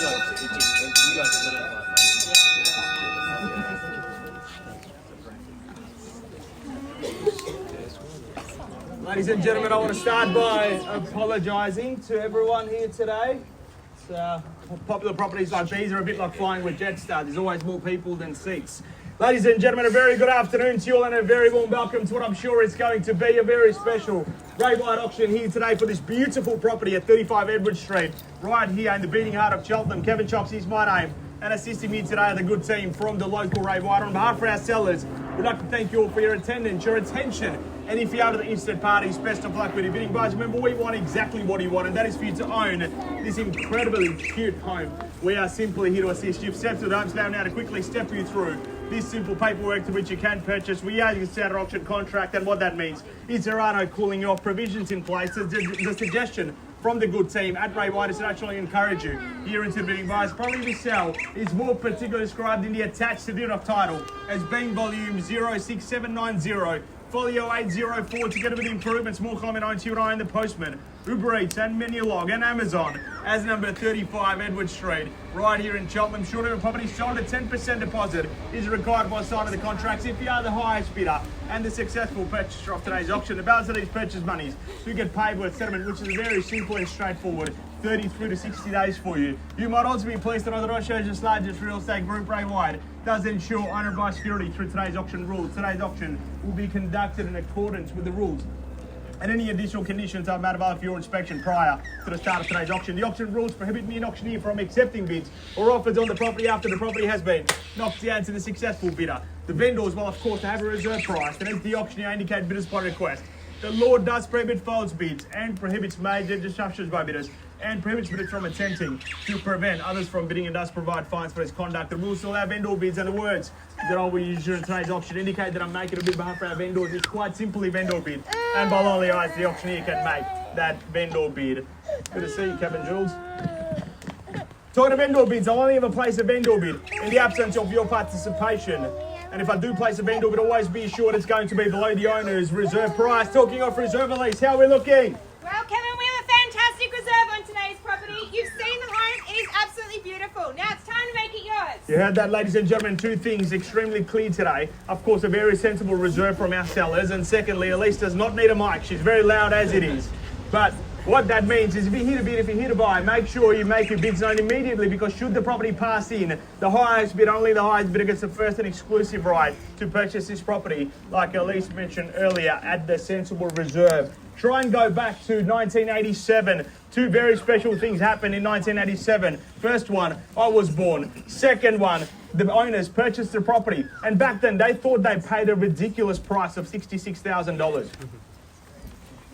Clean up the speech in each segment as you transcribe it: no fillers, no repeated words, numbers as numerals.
Ladies and gentlemen, I want to start by apologising to everyone here today. Popular properties like these are a bit like flying with Jetstar. There's always more people than seats. Ladies and gentlemen, a very good afternoon to you all and a very warm welcome to what I'm sure is going to be a very special Ray White auction here today for this beautiful property at 35 Edward Street, right here in the beating heart of Cheltenham. Kevin Chox is my name, and assisting me today are the good team from the local Ray White. On behalf of our sellers, we'd like to thank you all for your attendance, your attention, and if you're out of the interested parties, best of luck with your bidding. Guys, remember, we want exactly what you want, and that is for you to own this incredibly cute home. We are simply here to assist you. You've stepped to the home stand now to quickly step you through this simple paperwork to which you can purchase. We are your standard auction contract, and what that means is there are no cooling off provisions in place. The suggestion from the good team at Ray White is to actually encourage you here into the bidding. Guys, property we sell is more particularly described in the attached certificate of title as being volume 06790. Folio 804, together with improvements, more common owned to you and I and the postman, Uber Eats and Menulog and Amazon as number 35 Edward Street, right here in Cheltenham. Short of a property sold, a 10% deposit is required by sign of the contracts. If you are the highest bidder and the successful purchaser of today's auction, the balance of these purchase monies do get paid with settlement, which is very simple and straightforward. 33 to 60 days for you. You might also be pleased to know that Australia's largest real estate group, Ray White, does ensure owner by security through today's auction rules. Today's auction will be conducted in accordance with the rules, and any additional conditions are made available for your inspection prior to the start of today's auction. The auction rules prohibit me, an auctioneer, from accepting bids or offers on the property after the property has been knocked down to the successful bidder. The vendors will, of course, have a reserve price, and as the auctioneer indicate bidders by request. The law does prohibit false bids and prohibits major disruptions by bidders, and prohibits bidders from attempting to prevent others from bidding, and does provide fines for its conduct. The rules still have vendor bids, and the words that I will use during today's auction indicate that I'm making a bid on behalf of our vendors. It's quite simply vendor bid, and by lonely eyes the auctioneer can make that vendor bid. Good to see you, Kevin Jules. Talking to vendor bids, I'll only ever place a vendor bid in the absence of your participation. And if I do place a vendor bid, always be assured it's going to be below the owner's reserve price. Talking of reserve release, how are we looking? Well, Kevin, we have a fantastic reserve on today's property. You've seen the home. It is absolutely beautiful. Now it's time to make it yours. You heard that, ladies and gentlemen. Two things extremely clear today. Of course, a very sensible reserve from our sellers. And secondly, Elise does not need a mic. She's very loud as it is. But what that means is if you're here to bid, if you're here to buy, make sure you make your bids known immediately, because should the property pass in, the highest bid, only the highest bidder gets the first and exclusive right to purchase this property, like Elise mentioned earlier, at the sensible reserve. Try and go back to 1987. Two very special things happened in 1987. First one, I was born. Second one, the owners purchased the property. And back then, they thought they paid a ridiculous price of $66,000.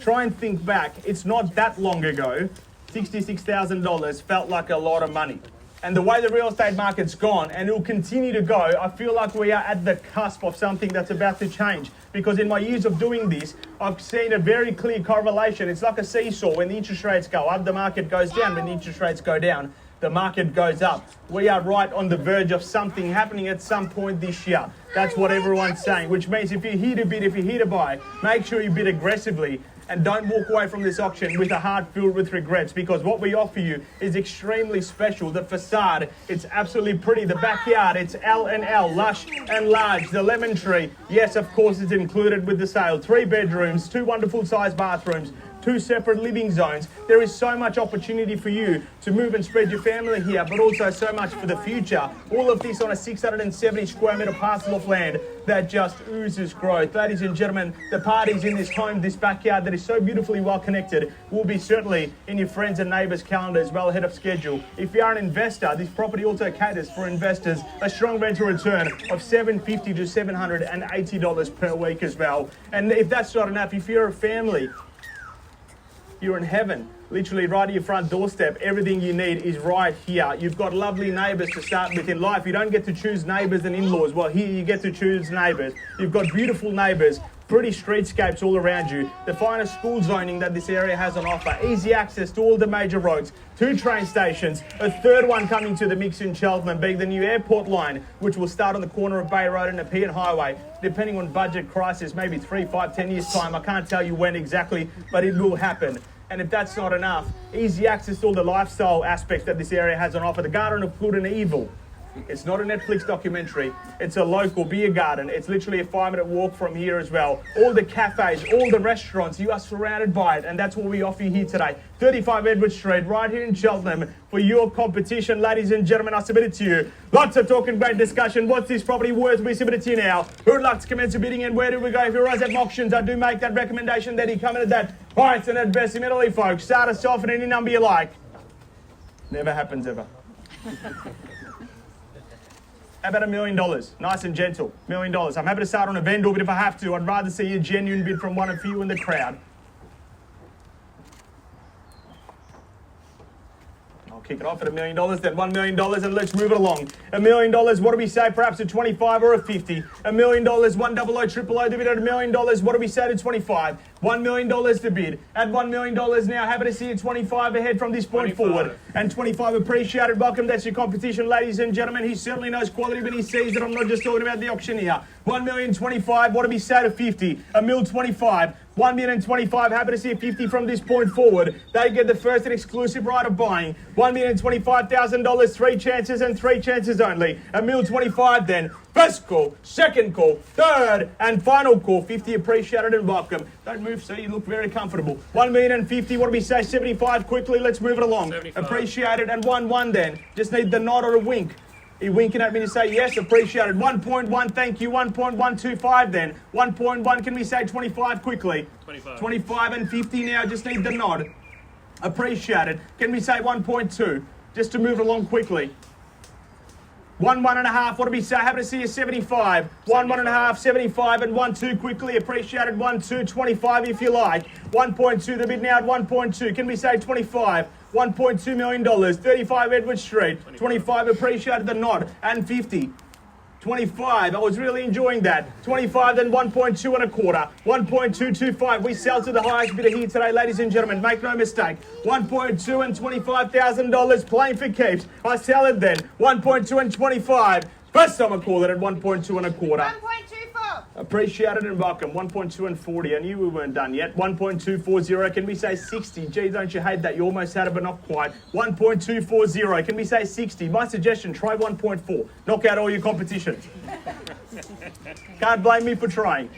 Try and think back. It's not that long ago. $66,000 felt like a lot of money. And the way the real estate market's gone, and it will continue to go, I feel like we are at the cusp of something that's about to change. Because in my years of doing this, I've seen a very clear correlation. It's like a seesaw. When the interest rates go up, the market goes down. When the interest rates go down, the market goes up. We are right on the verge of something happening at some point this year. That's what everyone's saying, which means if you're here to bid, if you're here to buy, make sure you bid aggressively. And don't walk away from this auction with a heart filled with regrets, because what we offer you is extremely special. The facade, it's absolutely pretty. The backyard, it's L&L, lush and large. The lemon tree, yes, of course, it's included with the sale. 3 bedrooms, 2 wonderful sized bathrooms, 2 separate living zones. There is so much opportunity for you to move and spread your family here, but also so much for the future. All of this on a 670 square metre parcel of land that just oozes growth. Ladies and gentlemen, the parties in this home, this backyard that is so beautifully well connected, will be certainly in your friends and neighbours' calendars well ahead of schedule. If you are an investor, this property also caters for investors. A strong rental return of $750 to $780 per week as well. And if that's not enough, if you're a family, you're in heaven. Literally right at your front doorstep. Everything you need is right here. You've got lovely neighbours to start with in life. You don't get to choose neighbours and in-laws. Well, here you get to choose neighbours. You've got beautiful neighbours, pretty streetscapes all around you, the finest school zoning that this area has on offer, easy access to all the major roads, 2 train stations, a third one coming to the mix in Cheltenham, being the new airport line, which will start on the corner of Bay Road and Nepean Highway, depending on budget crisis, maybe 3, 5, 10 years time. I can't tell you when exactly, but it will happen. And if that's not enough, easy access to all the lifestyle aspects that this area has on offer. The Garden of Good and Evil. It's not a Netflix documentary. It's a local beer garden. It's literally a 5-minute walk from here as well. All the cafes, all the restaurants, you are surrounded by it. And that's what we offer you here today. 35 Edward Street, right here in Cheltenham, for your competition. Ladies and gentlemen, I submit it to you. Lots of talk and great discussion. What's this property worth? We submit it to you now. Who would like to commence the bidding and where do we go? If you're at auctions, I do make that recommendation that he come in at that price and at best immediately, folks. Start us off at any number you like. Never happens ever. How about $1 million? Nice and gentle. $1 million. I'm happy to start on a vendor, but if I have to, I'd rather see a genuine bid from one of you in the crowd. I'll kick it off at $1 million, then $1 million, and let's move it along. $1 million, what do we say? Perhaps a 25 or a 50. $1 million, 100, 000, the bid at $1 million. What do we say to 25? $1 million to bid. At $1 million now, happy to see you 25 ahead from this point 25. forward. And 25 appreciated. Welcome, that's your competition, ladies and gentlemen. He certainly knows quality, but he sees that I'm not just talking about the auction here. 1,025,000, what do we say to 50? $1,025,000. 1,025,000, happy to see a 50 from this point forward. They get the first and exclusive right of buying. $1,025,000, 3 chances and 3 chances only. $1,025,000 then. First call, second call, third and final call. 50 appreciated and welcome. Don't move, sir, you look very comfortable. 1,050,000, what do we say? 75 quickly, let's move it along. 75. Appreciated and 1-1 then. Just need the nod or a wink. Are you winking at me to say yes? Appreciated. 1.1, thank you. 1.125 then. 1.1, can we say 25 quickly? 25. 25 and 50 now, just need the nod. Appreciated. Can we say 1.2? Just to move along quickly. 1.5, what do we say? Happy to see you 75. 1.5, 75 and 1.2 quickly. Appreciated. 1.2, 25 if you like. 1.2, the bid now at 1.2. Can we say 25? $1.2 million. 35 Edward Street. 25 appreciated the nod. And 50. 25, I was really enjoying that. 25, then 1.2 and a quarter. 1.225. We sell to the highest bidder here today, ladies and gentlemen. Make no mistake. 1.2 and $25,000 playing for keeps. I sell it then. 1.2 and 25. First time I call it at 1.2 and a quarter. 1.24. Appreciated and welcome. 1.2 and 40. I knew we weren't done yet. 1.240. Can we say 60? Gee, don't you hate that? You almost had it, but not quite. 1.240. Can we say 60? My suggestion, try 1.4. Knock out all your competition. Can't blame me for trying.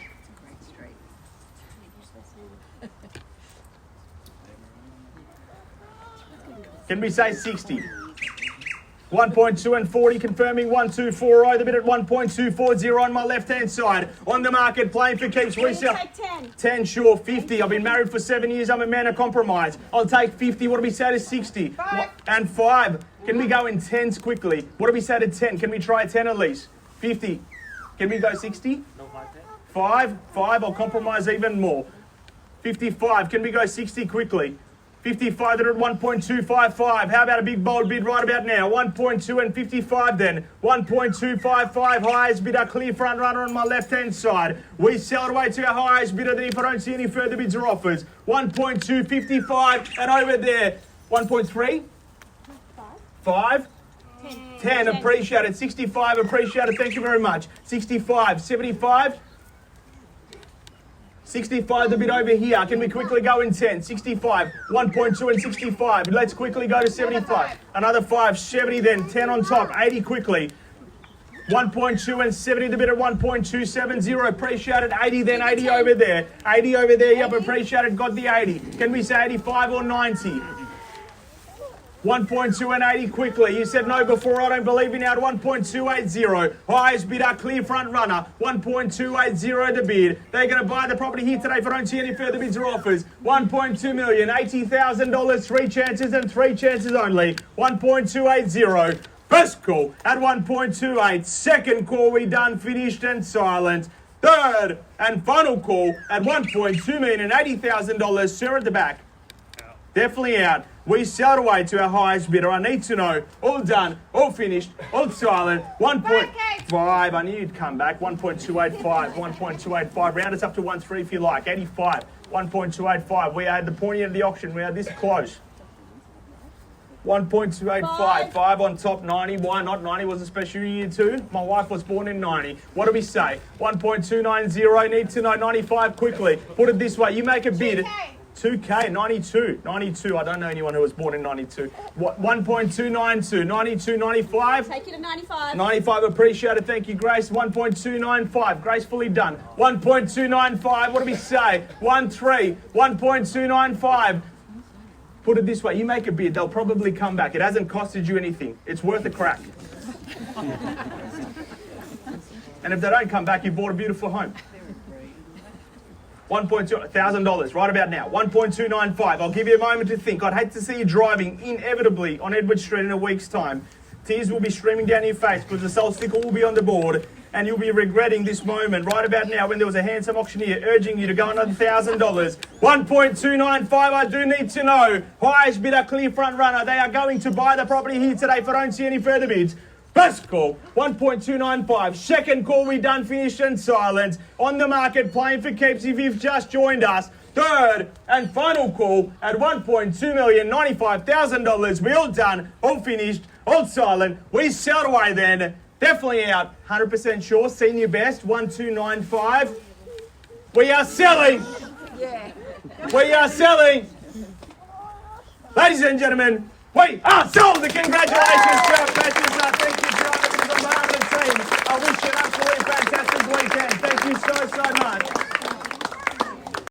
Can we say 60? 1.2 and 40, confirming 1.240, the bid at 1.240 on my left-hand side. On the market, playing for keeps, resale. Take 10. 10, sure, 50. I've been married for 7 years, I'm a man of compromise. I'll take 50, what do we say to 60? 5. And 5. Can we go in 10s quickly? What do we say to 10? Can we try 10 at least? 50. Can we go 60? 5, I'll compromise even more. 55, can we go 60 quickly? 55, they're at 1.255. How about a big bold bid right about now? 1.2 and 55 then. 1.255, highest bidder, clear front runner on my left-hand side. We sell it away to our highest bidder, then if I don't see any further bids or offers. 1.255 and over there. 1.3? 5? 10, appreciated. 65, appreciated. Thank you very much. 65, 75? 65, the bid over here. Can we quickly go in 10? 65, 1.2 and 65. Let's quickly go to 75. Another 5, 70 then, 10 on top, 80 quickly. 1.2 and 70, the bid at 1.270. Appreciated. 80 then, 80 over there. 80 over there, yep, appreciated, got the 80. Can we say 85 or 90? 1.2 and 80 quickly. You said no before, I don't believe you now at 1.280. Highest bidder, clear front runner. 1.280 the bid. They're going to buy the property here today if I don't see any further bids or offers. 1.2 million, $80,000, 3 chances and 3 chances only. 1.280. First call at 1.28. Second call, we done, finished and silent. Third and final call at 1.2 million and $80,000. Sir at the back. Definitely out. We sell it away to our highest bidder. I need to know. All done, all finished, all silent. 1.5. I knew you'd come back. 1.285. 1.285. Round us up to 1.3 if you like. 85. 1.285. We are at the pointy end of the auction. We are this close. 1.285. 5 on top. 90. Why not? 90 was a special year too. My wife was born in 90. What do we say? 1.290. Need to know 95 quickly. Put it this way. You make a bid. 2K, 92. I don't know anyone who was born in 92. What, 1.292, 92, 95. Take you to 95. 95, appreciate it. Thank you, Grace. 1.295, gracefully done. 1.295, what do we say? 1.3, 1.295. Put it this way, you make a bid, they'll probably come back. It hasn't costed you anything. It's worth a crack. And if they don't come back, you bought a beautiful home. $1,000 right about now. 1.295. I'll give you a moment to think. I'd hate to see you driving inevitably on Edward Street in a week's time. Tears will be streaming down your face because the soul sticker will be on the board and you'll be regretting this moment right about now when there was a handsome auctioneer urging you to go another $1,000. 1.295, I do need to know. Highest bidder, clear front runner. They are going to buy the property here today if I don't see any further bids. First call, 1.295. Second call, we done, finished and silent. On the market, playing for keeps if you've just joined us. Third and final call at $1,295,000. We all done, all finished, all silent. We sell away then. Definitely out, 100% sure. Senior best, 1.295. We are selling. Yeah. We are selling. Ladies and gentlemen, we are sold. Congratulations, Jeff Matthews. Thank you, John. This is a marvelous team. I wish you an absolutely fantastic weekend. Thank you so much.